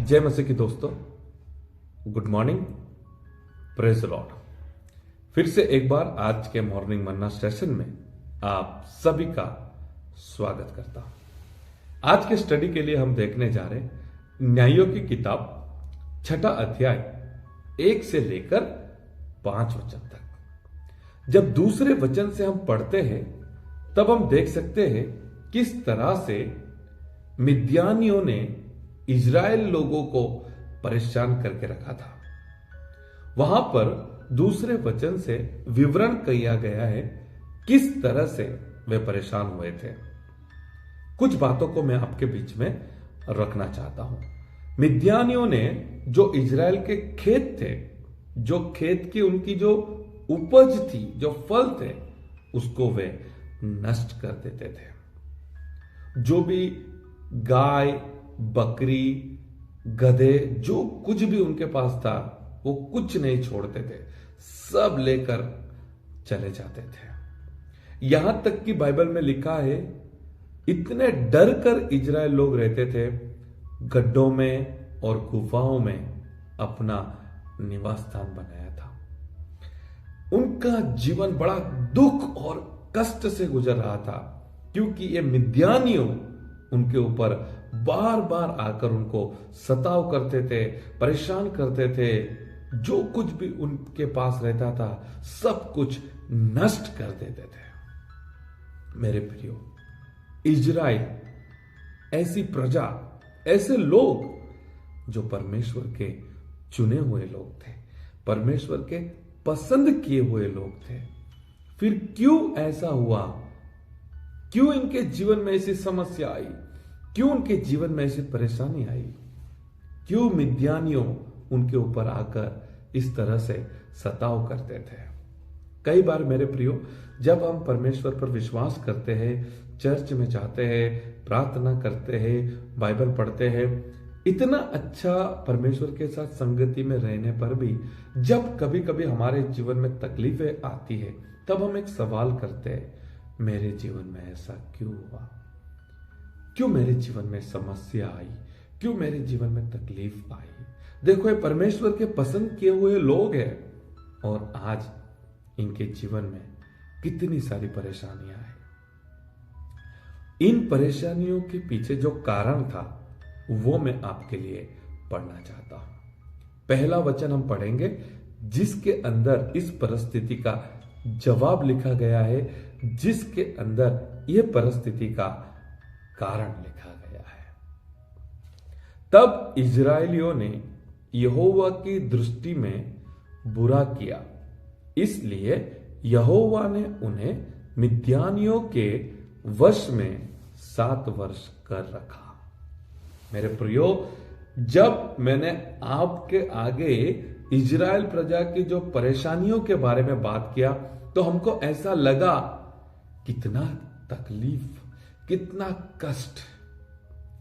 जय मसीह की दोस्तों, good morning, praise the Lord. फिर से एक बार आज के मॉर्निंग मन्ना सेशन में आप सभी का स्वागत करता हूं। आज के स्टडी के लिए हम देखने जा रहे न्यायों की किताब 6 अध्याय 1 से लेकर 5 वचन तक। जब दूसरे वचन से हम पढ़ते हैं तब हम देख सकते हैं किस तरह से मिद्यानियों ने इजराइल लोगों को परेशान करके रखा था। वहां पर दूसरे वचन से विवरण किया गया है किस तरह से वे परेशान हुए थे। कुछ बातों को मैं आपके बीच में रखना चाहता हूं। मिद्यानियों ने जो इजराइल के खेत थे, जो खेत की उनकी जो उपज थी, जो फल थे, उसको वे नष्ट कर देते थे। जो भी गाय, बकरी, गधे, जो कुछ भी उनके पास था वो कुछ नहीं छोड़ते थे, सब लेकर चले जाते थे। यहां तक कि बाइबल में लिखा है इतने डर कर इजराइल लोग रहते थे, गड्ढों में और गुफाओं में अपना निवास स्थान बनाया था। उनका जीवन बड़ा दुख और कष्ट से गुजर रहा था क्योंकि ये मिद्यानियों उनके ऊपर बार बार आकर उनको सताव करते थे, परेशान करते थे। जो कुछ भी उनके पास रहता था सब कुछ नष्ट कर देते थे। मेरे प्रियो, इजराइल ऐसी प्रजा, ऐसे लोग जो परमेश्वर के चुने हुए लोग थे, परमेश्वर के पसंद किए हुए लोग थे। फिर क्यों ऐसा हुआ? क्यों इनके जीवन में ऐसी समस्या आई? क्यों उनके जीवन में ऐसी परेशानी आई? क्यों मिद्यानियों उनके ऊपर आकर इस तरह से सताव करते थे? कई बार मेरे प्रियो, जब हम परमेश्वर पर विश्वास करते हैं, चर्च में जाते हैं, प्रार्थना करते हैं, बाइबल पढ़ते हैं, इतना अच्छा परमेश्वर के साथ संगति में रहने पर भी जब कभी कभी हमारे जीवन में तकलीफें आती है तब हम एक सवाल करते हैं, मेरे जीवन में ऐसा क्यों हुआ? क्यों मेरे जीवन में समस्या आई? क्यों मेरे जीवन में तकलीफ आई? देखो, ये परमेश्वर के पसंद किए हुए लोग हैं और आज इनके जीवन में कितनी सारी परेशानियां हैं। इन परेशानियों के पीछे जो कारण था वो मैं आपके लिए पढ़ना चाहता हूं। पहला वचन हम पढ़ेंगे जिसके अंदर इस परिस्थिति का जवाब लिखा गया है, जिसके अंदर यह परिस्थिति का कारण लिखा गया है। तब इजराइलियों ने यहोवा की दृष्टि में बुरा किया, इसलिए यहोवा ने उन्हें मिद्यानियों के वश में 7 वर्ष कर रखा। मेरे प्रियो, जब मैंने आपके आगे इजराइल प्रजा की जो परेशानियों के बारे में बात किया तो हमको ऐसा लगा कितना तकलीफ, कितना कष्ट।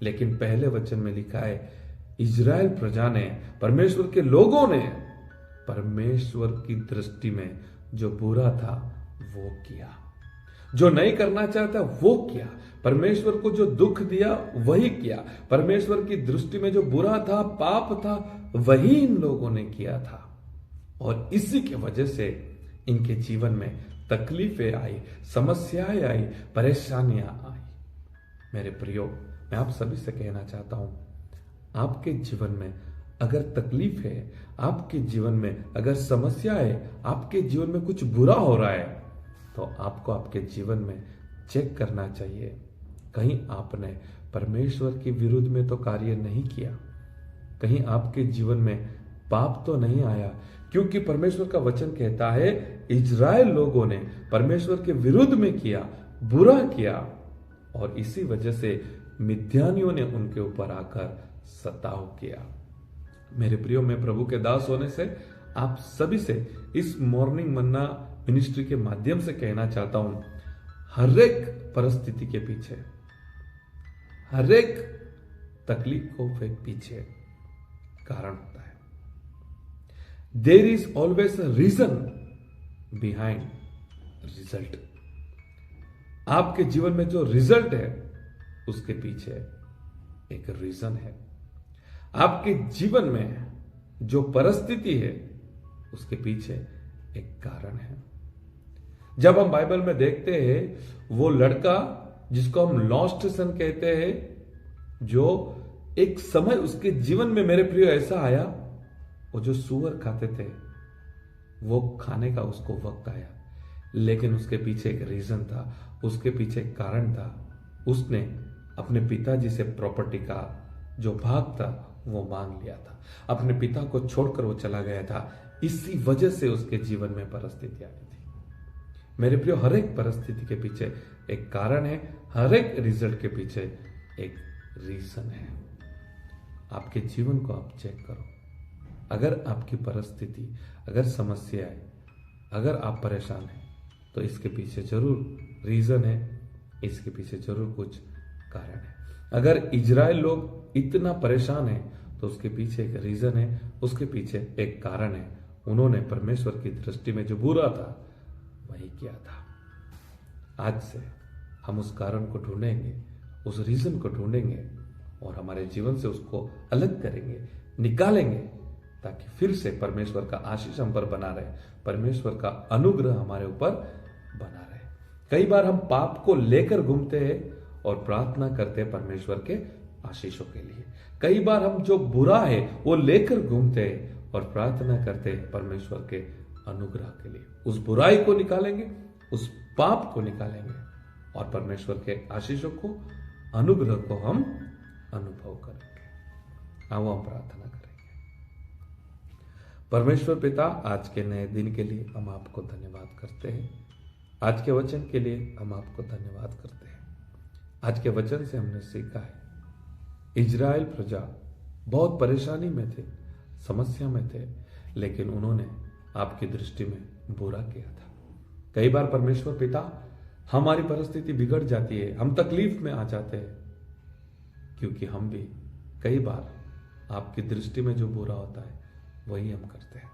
लेकिन पहले वचन में लिखा है इजराइल प्रजा ने, परमेश्वर के लोगों ने परमेश्वर की दृष्टि में जो बुरा था वो किया, जो नहीं करना चाहता वो किया, परमेश्वर को जो दुख दिया वही किया, परमेश्वर की दृष्टि में जो बुरा था, पाप था, वही इन लोगों ने किया था। और इसी की वजह से इनके जीवन में तकलीफें आई, समस्याएं आई, परेशानियां आई। मेरे प्रियो, मैं आप सभी से कहना चाहता हूं, आपके जीवन में अगर तकलीफ है, आपके जीवन में अगर समस्या है, आपके जीवन में कुछ बुरा हो रहा है, तो आपको आपके जीवन में चेक करना चाहिए कहीं आपने परमेश्वर के विरुद्ध में तो कार्य नहीं किया, कहीं आपके जीवन में पाप तो नहीं आया। क्योंकि परमेश्वर का वचन कहता है इजराइल लोगों ने परमेश्वर के विरुद्ध में किया, बुरा किया, और इसी वजह से मिद्यानियों ने उनके ऊपर आकर सताव किया। मेरे प्रियो, मैं प्रभु के दास होने से आप सभी से इस मॉर्निंग मन्ना मिनिस्ट्री के माध्यम से कहना चाहता हूं, हर एक परिस्थिति के पीछे, हर एक तकलीफ को के पीछे कारण होता है। There is always a reason behind result. आपके जीवन में जो रिजल्ट है उसके पीछे एक रीजन है। आपके जीवन में जो परिस्थिति है उसके पीछे एक कारण है। जब हम बाइबल में देखते हैं वो लड़का जिसको हम लॉस्ट सन कहते हैं, जो एक समय उसके जीवन में मेरे प्रिय ऐसा आया, वो जो सूअर खाते थे वो खाने का उसको वक्त आया, लेकिन उसके पीछे एक रीजन था, उसके पीछे एक कारण था। उसने अपने पिताजी से प्रॉपर्टी का जो भाग था वो मांग लिया था, अपने पिता को छोड़कर वो चला गया था। इसी वजह से उसके जीवन में परिस्थिति आई थी। मेरे प्रिय, हर एक परिस्थिति के पीछे एक कारण है, हर एक रिजल्ट के पीछे एक रीजन है। आपके जीवन को आप चेक करो। अगर आपकी परिस्थिति, अगर समस्या है, अगर आप परेशान हैं, तो इसके पीछे जरूर रीजन है, इसके पीछे जरूर कुछ कारण है। अगर इजराइल लोग इतना परेशान है तो उसके पीछे एक रीजन है, उसके पीछे एक कारण है। उन्होंने परमेश्वर की दृष्टि में जो बुरा था वही किया था। आज से हम उस कारण को ढूंढेंगे, उस रीजन को ढूंढेंगे और हमारे जीवन से उसको अलग करेंगे, निकालेंगे, ताकि फिर से परमेश्वर का आशीष हम पर बना रहे, परमेश्वर का अनुग्रह हमारे ऊपर बना रहे। कई बार हम पाप को लेकर घूमते हैं और प्रार्थना करते हैं परमेश्वर के आशीषों के लिए। कई बार हम जो बुरा है वो लेकर घूमते हैं और प्रार्थना करते हैं परमेश्वर के अनुग्रह के लिए। उस बुराई को निकालेंगे, उस पाप को निकालेंगे और परमेश्वर के आशीषों को, अनुग्रह को हम अनुभव करेंगे। आओ हम प्रार्थना करेंगे। परमेश्वर पिता, आज के नए दिन के लिए हम आपको धन्यवाद करते हैं। आज के वचन के लिए हम आपको धन्यवाद करते हैं। आज के वचन से हमने सीखा है, इजराइल प्रजा बहुत परेशानी में थे, समस्या में थे, लेकिन उन्होंने आपकी दृष्टि में बुरा किया था। कई बार परमेश्वर पिता हमारी परिस्थिति बिगड़ जाती है, हम तकलीफ में आ जाते हैं, क्योंकि हम भी कई बार आपकी दृष्टि में जो बुरा होता है वही हम करते हैं।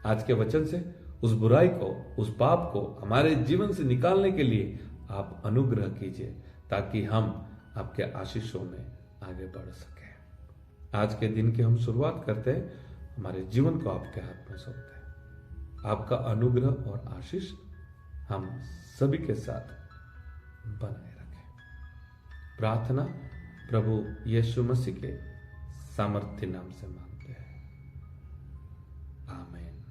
आज के वचन से उस बुराई को, उस पाप को हमारे जीवन से निकालने के लिए आप अनुग्रह कीजिए, ताकि हम आपके आशीषों में आगे बढ़ सकें। आज के दिन की हम शुरुआत करते हैं, हमारे जीवन को आपके हाथ में सौंपते हैं। आपका अनुग्रह और आशीष हम सभी के साथ बनाए रखें। प्रार्थना प्रभु यीशु मसीह के सामर्थ्य नाम से मांगते हैं, आमीन।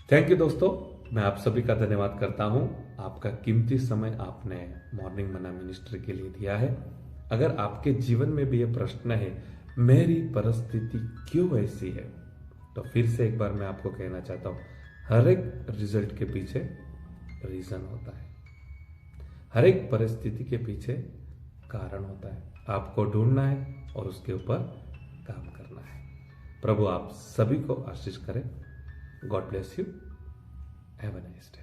थैंक यू दोस्तों, मैं आप सभी का धन्यवाद करता हूं। आपका कीमती समय आपने मॉर्निंग मन्ना मिनिस्ट्री के लिए दिया है। अगर आपके जीवन में भी यह प्रश्न है, मेरी परिस्थिति क्यों ऐसी है, तो फिर से एक बार मैं आपको कहना चाहता हूं, हर एक रिजल्ट के पीछे रीजन होता है, हर एक परिस्थिति के पीछे कारण होता है। आपको ढूंढना है और उसके ऊपर काम करना है। प्रभु आप सभी को आशीष करें। God bless you. Have a nice day.